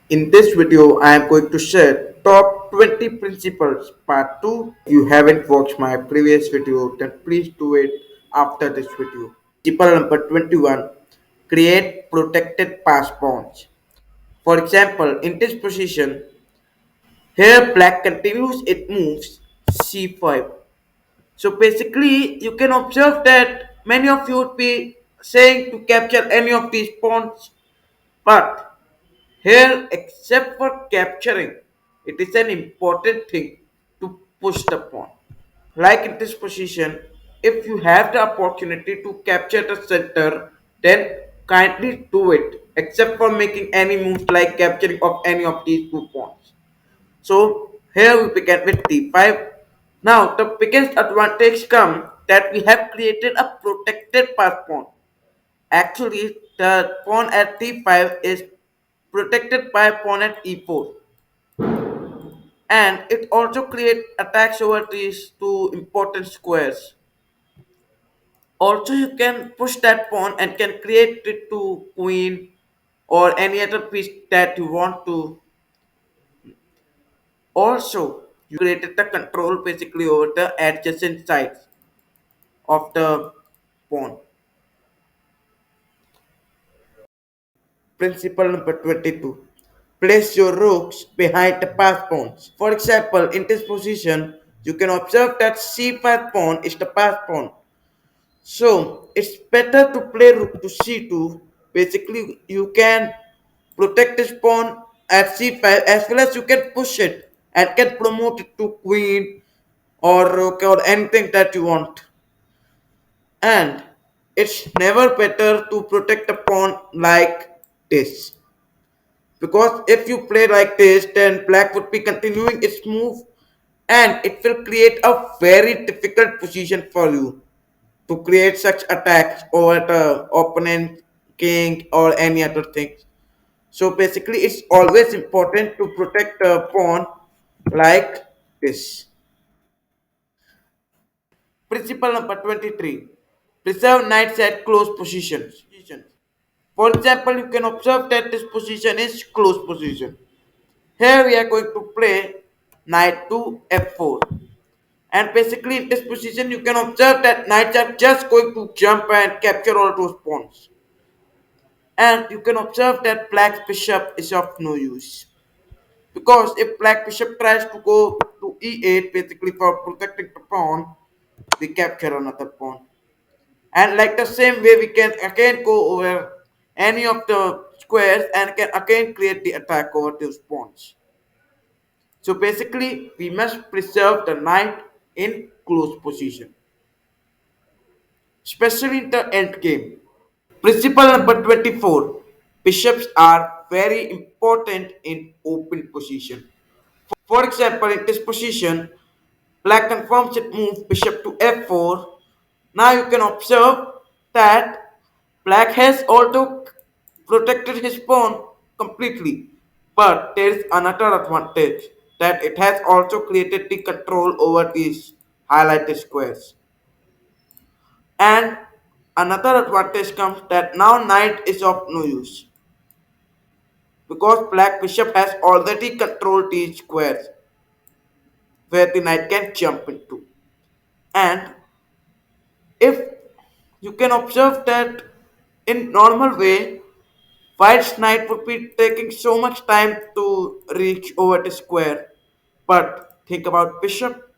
In this video, I am going to share top 20 principles part 2. If you haven't watched my previous video, then please do it after this video. Principle number 21, create protected pass pawns. For example, in this position, here black continues its moves c5. So basically, you can observe that many of you would be saying to capture any of these pawns, but here, except for capturing, it is an important thing to push the pawn. Like in this position, if you have the opportunity to capture the center, then kindly do it, except for making any moves like capturing of any of these two pawns. So here we begin with d5. Now the biggest advantage comes that we have created a protected pass pawn. Actually, the pawn at d5 is protected by pawn at e4, and it also creates attacks over these two important squares. Also, you can push that pawn and can create it to queen or any other piece that you want to. Also, you created the control basically over the adjacent sides of the pawn. Principle number 22. Place your rooks behind the pass pawns. For example, in this position, you can observe that c5 pawn is the pass pawn. So it's better to play rook to c2. Basically, you can protect this pawn at c5 as well as you can push it and can promote it to queen or rook or anything that you want. And it's never better to protect a pawn like this. Because if you play like this, then black would be continuing its move and it will create a very difficult position for you to create such attacks over the opponent king or any other things. So basically it's always important to protect the pawn like this. Principle number 23. Preserve knights at close positions. For example, you can observe that this position is close position. Here we are going to play knight to f4. And basically in this position you can observe that knights are just going to jump and capture all those pawns. And you can observe that black bishop is of no use. Because if black bishop tries to go to e8 basically for protecting the pawn, we capture another pawn. And like the same way we can again go over any of the squares and can again create the attack over those pawns. So basically, we must preserve the knight in close position, especially in the end game. Principle number 24. Bishops are very important in open position. For example, in this position, black confirms it move bishop to f4. Now you can observe that black has also protected his pawn completely. But there is another advantage that it has also created the control over these highlighted squares. And another advantage comes that now knight is of no use because black bishop has already controlled these squares where the knight can jump into. And if you can observe that in normal way, white's knight would be taking so much time to reach over the square. But think about bishop,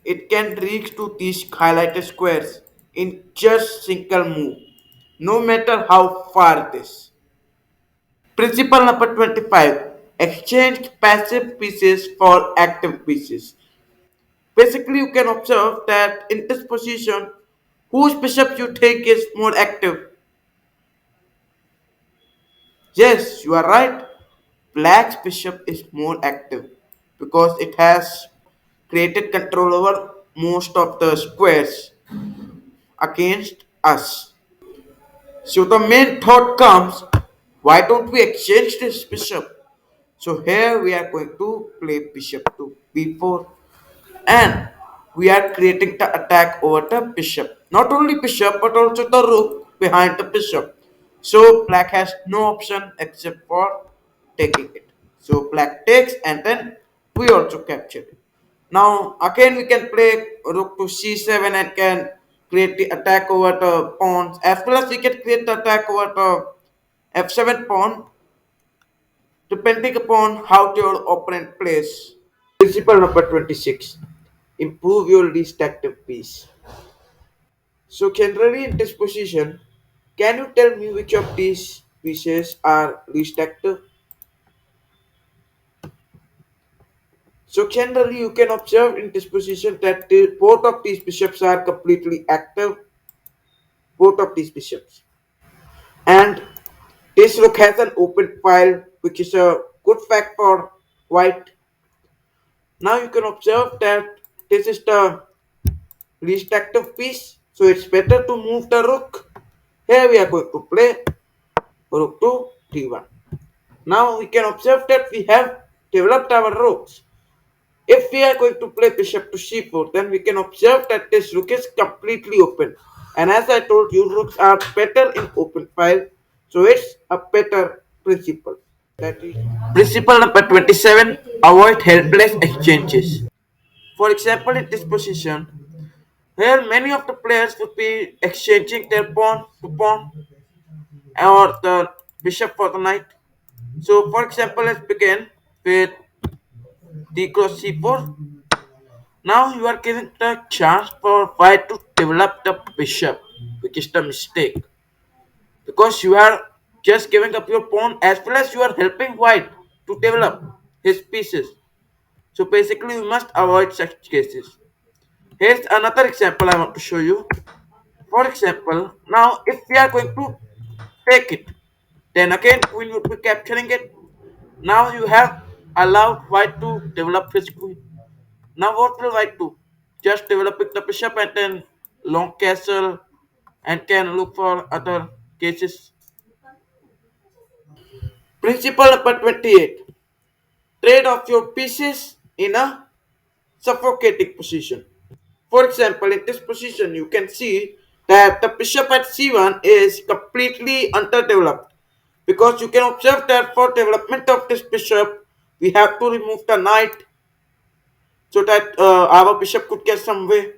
it can reach to these highlighted squares in just single move, no matter how far it is. Principle number 25. Exchange passive pieces for active pieces. Basically, you can observe that in this position, whose bishop you think is more active? Yes, you are right. Black's bishop is more active because it has created control over most of the squares against us. So the main thought comes, why don't we exchange this bishop? So here we are going to play bishop to b4 and we are creating the attack over the bishop. Not only bishop but also the rook behind the bishop. So black has no option except for taking it. So black takes and then we also capture it. Now again we can play rook to c7 and can create the attack over the pawns, as well as we can create the attack over the f7 pawn depending upon how your opponent plays. Principle number 26. Improve your least active piece. So generally in this position, can you tell me which of these pieces are least active? So generally you can observe in this position that both of these bishops are completely active, both of these bishops. And this rook has an open file, which is a good fact for white. Now you can observe that this is the least active piece, so it's better to move the rook. Here we are going to play rook to d1. Now we can observe that we have developed our rooks. If we are going to play bishop to c4, then we can observe that this rook is completely open. And as I told you, rooks are better in open file, so it's a better principle. That is principle number 27. Avoid helpless exchanges. For example, in this position, here many of the players would be exchanging their pawn to pawn or the bishop for the knight. So, for example, let's begin with d cross c4. Now you are giving the chance for white to develop the bishop, which is the mistake. Because you are just giving up your pawn as well as you are helping white to develop his pieces. So basically you must avoid such cases. Here's another example I want to show you. For example, now if we are going to take it, then again queen would be capturing it. Now you have allowed white to develop his queen. Now what will white do? Just developing the bishop and then long castle and can look for other cases. Principle number 28. Trade off your pieces in a suffocating position. For example, in this position you can see that the bishop at c1 is completely underdeveloped, because you can observe that for development of this bishop we have to remove the knight so that our bishop could get some way,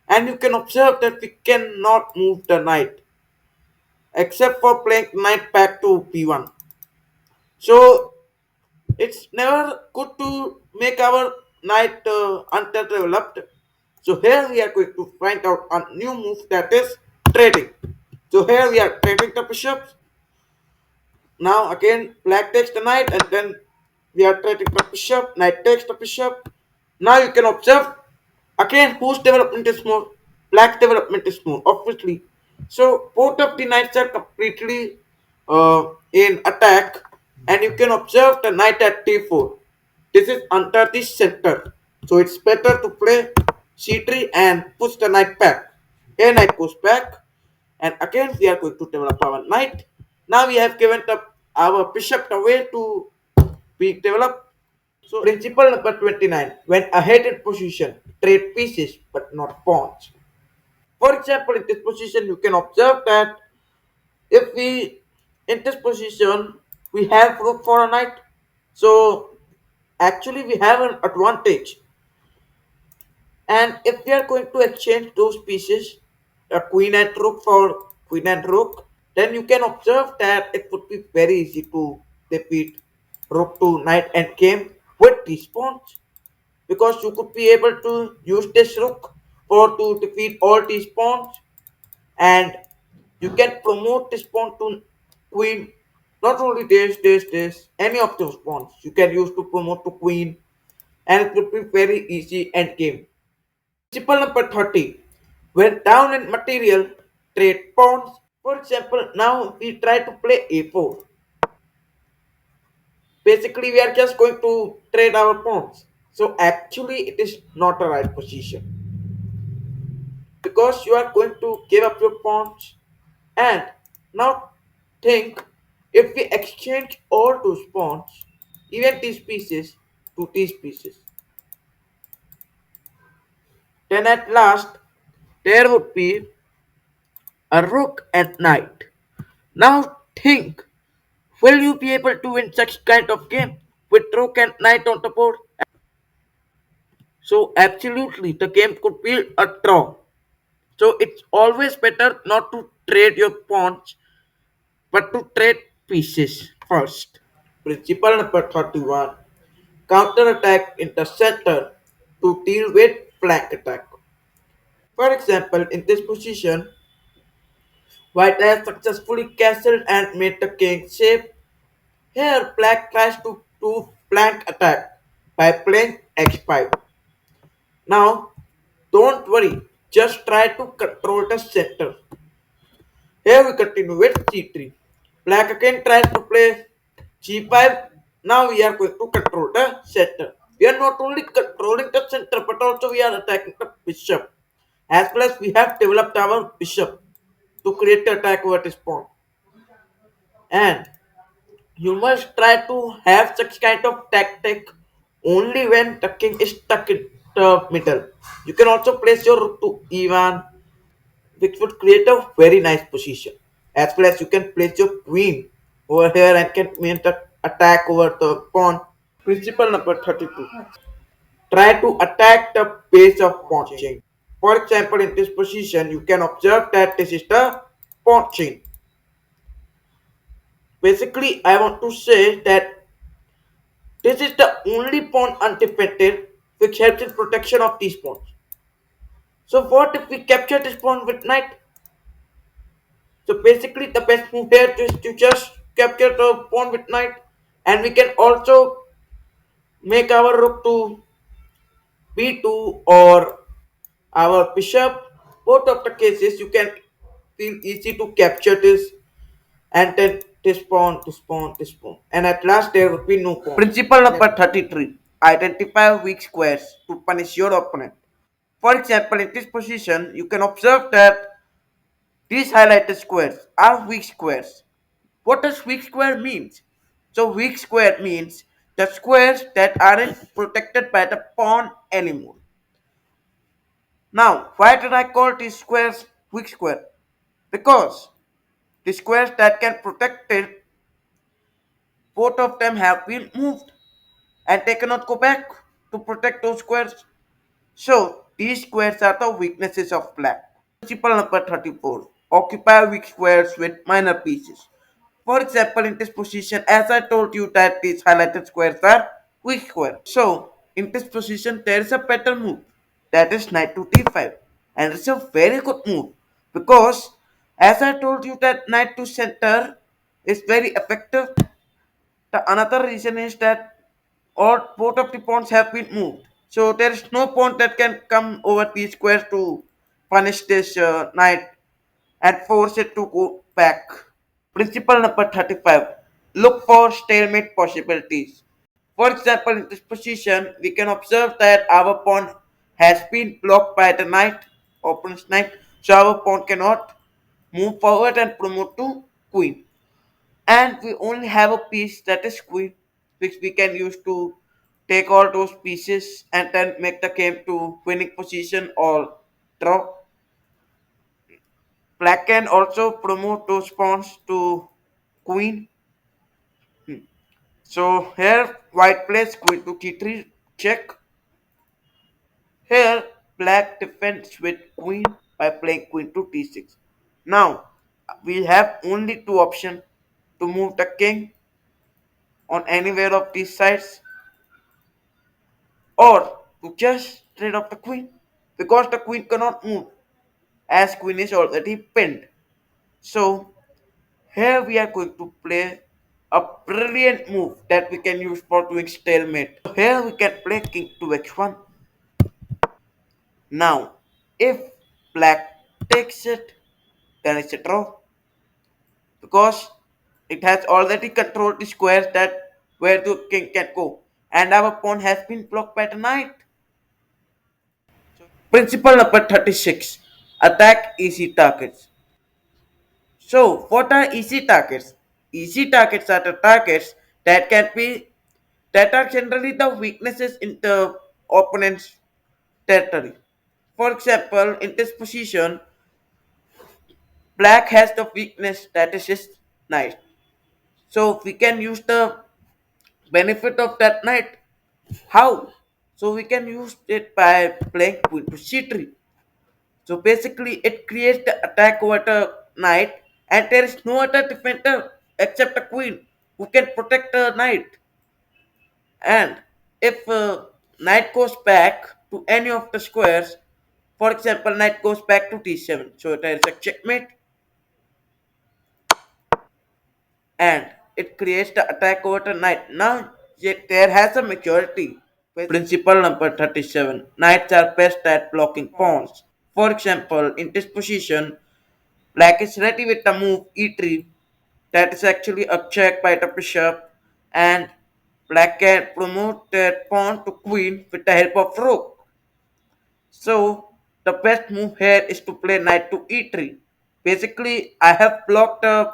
and you can observe that we cannot move the knight except for playing knight back to b1. So it's never good to make our knight underdeveloped. So here we are going to find out a new move, that is trading. So here we are trading the bishops. Now again black takes the knight and then we are trading the bishop, knight takes the bishop. Now you can observe again whose development is more. Black development is more, obviously. So both of the knights are completely in attack, and you can observe the knight at d4. This is under the center. So it's better to play c3 and push the knight back. Here knight goes back, and again we are going to develop our knight. Now we have given our bishop the way to be developed. So principle number 29. When ahead in position, trade pieces but not pawns. For example, in this position you can observe that if we in this position we have rook for a knight. So actually we have an advantage. And if we are going to exchange those pieces, a queen and rook for queen and rook, then you can observe that it would be very easy to defeat rook to knight endgame with these pawns, because you could be able to use this rook for to defeat all these pawns, and you can promote this pawn to queen. Not only this, any of those pawns you can use to promote to queen, and it would be very easy endgame. Principle number 30. When down in material, trade pawns. For example, now we try to play a4. Basically, we are just going to trade our pawns. So actually, it is not a right position, because you are going to give up your pawns. And now think, if we exchange all those pawns, even these pieces to these pieces, then at last there would be a rook and knight. Now Think, will you be able to win such kind of game with rook and knight on the board? So absolutely, the game could be a draw. So it's always better not to trade your pawns, but to trade pieces first. Principle number 31. Counter attack in the center to deal with flank attack. For example, in this position, white has successfully castled and made the king safe. Here, black tries to do flank attack by playing x5. Now, don't worry, just try to control the center. Here we continue with c3. Black again tries to play g5. Now we are going to control the center. We are not only controlling the center but also we are attacking the bishop. As well as we have developed our bishop to create the attack over this pawn. And you must try to have such kind of tactic only when the king is stuck in the middle. You can also place your rook to e1, which would create a very nice position. As well as you can place your queen over here and can make the attack over the pawn. Principle number 32. Try to attack the base of pawn chain. For example, in this position, you can observe that this is the pawn chain. Basically, I want to say that this is the only pawn undefended which helps in protection of these pawns. So what if we capture this pawn with knight? So basically the best move here is to just capture the pawn with knight, and we can also make our rook to b2 or our bishop. Both of the cases you can feel easy to capture this, and then this pawn, this pawn, this pawn. And at last there will be no pawn. Principle number 33. Identify weak squares to punish your opponent. For example, in this position, you can observe that these highlighted squares are weak squares. What does weak square means? So weak square means the squares that aren't protected by the pawn anymore. Now, why did I call these squares weak square? Because the squares that can protect it, both of them have been moved and they cannot go back to protect those squares. So these squares are the weaknesses of black. Principle number 34. Occupy weak squares with minor pieces. For example, in this position, as I told you that these highlighted squares are weak squares. So in this position, there is a better move. That is knight to d5. And it's a very good move. Because as I told you that knight to center is very effective. The another reason is that all both of the pawns have been moved. So there is no pawn that can come over these squares to punish this knight and force it to go back. Principle number 35. Look for stalemate possibilities. For example, in this position, we can observe that our pawn has been blocked by the knight, opponent's knight, so our pawn cannot move forward and promote to queen. And we only have a piece that is queen, which we can use to take all those pieces and then make the game to winning position or draw. Black can also promote those pawns to queen. So here white plays queen to g3 check. Here black defends with queen by playing queen to d6. Now we have only two options to move the king on anywhere of these sides, or to just trade off the queen, because the queen cannot move as queen is already pinned. So here we are going to play a brilliant move that we can use for doing stalemate. So here we can play king to h1. Now if black takes it, then it's a draw, because it has already controlled the squares that where the king can go, and our pawn has been blocked by the knight. Principle number 36. Attack easy targets. So, what are easy targets? Easy targets are the targets that can be that are generally the weaknesses in the opponent's territory. For example, in this position, black has the weakness that is his knight. So we can use the benefit of that knight. How? So we can use it by playing queen to c3. So basically, it creates the attack over the knight, and there is no other defender except a queen who can protect the knight. And if knight goes back to any of the squares, for example, knight goes back to d7, so there is a checkmate, and it creates the attack over the knight. Now there has a maturity. Principle number 37. Knights are best at blocking pawns. For example, in this position, black is ready with the move e3. That is actually a check by the bishop, and black can promote that pawn to queen with the help of rook. So the best move here is to play knight to e3. Basically, I have blocked the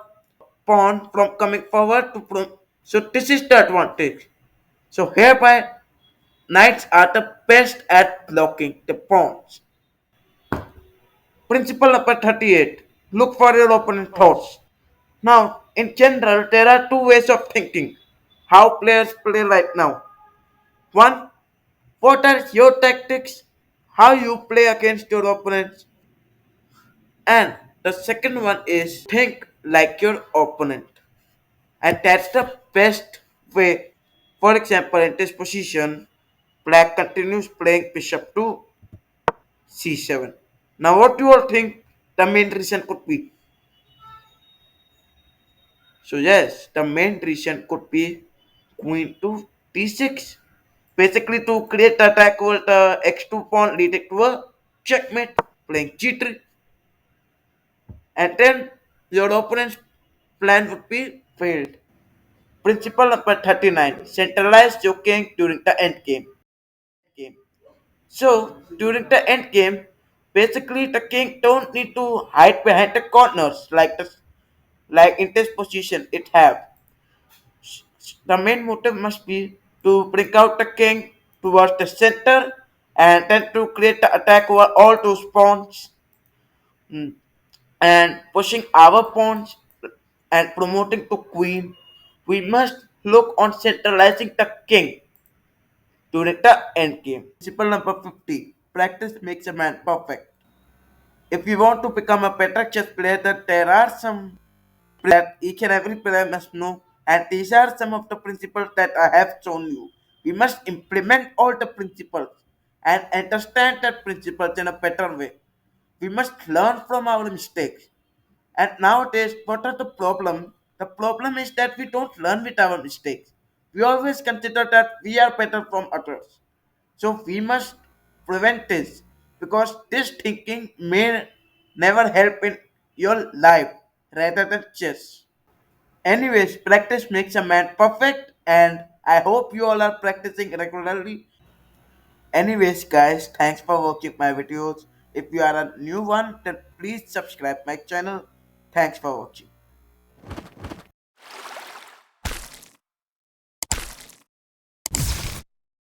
pawn from coming forward to so this is the advantage. So hereby knights are the best at blocking the pawns. Principle number 38. Look for your opponent's thoughts. Now, in general, there are two ways of thinking how players play right now. One, what are your tactics, how you play against your opponents, and the second one is think like your opponent. And that's the best way. For example, in this position, black continues playing bishop to c7. Now, what do you all think the main reason could be? So yes, the main reason could be queen to d6. Basically to create the attack over the x2 pawn leading to a checkmate, playing g3. And then your opponent's plan would be failed. Principle number 39. Centralize your king during the end game. So during the end game, basically the king don't need to hide behind the corners like in this position it have. The main motive must be to bring out the king towards the center and then to create the attack over all those pawns, and pushing our pawns and promoting to queen. We must look on centralizing the king during the end game. Principle number 50. Practice makes a man perfect. If we want to become a better chess player, then there are some that each and every player must know, and these are some of the principles that I have shown you. We must implement all the principles and understand that principles in a better way. We must learn from our mistakes. And nowadays, what are the problem? The problem is that we don't learn with our mistakes. We always consider that we are better from others. So we must prevent this because this thinking may never help in your life rather than chess. Anyways, practice makes a man perfect, and I hope you all are practicing regularly. Anyways, guys, thanks for watching my videos. If you are a new one, then please subscribe my channel. Thanks for watching.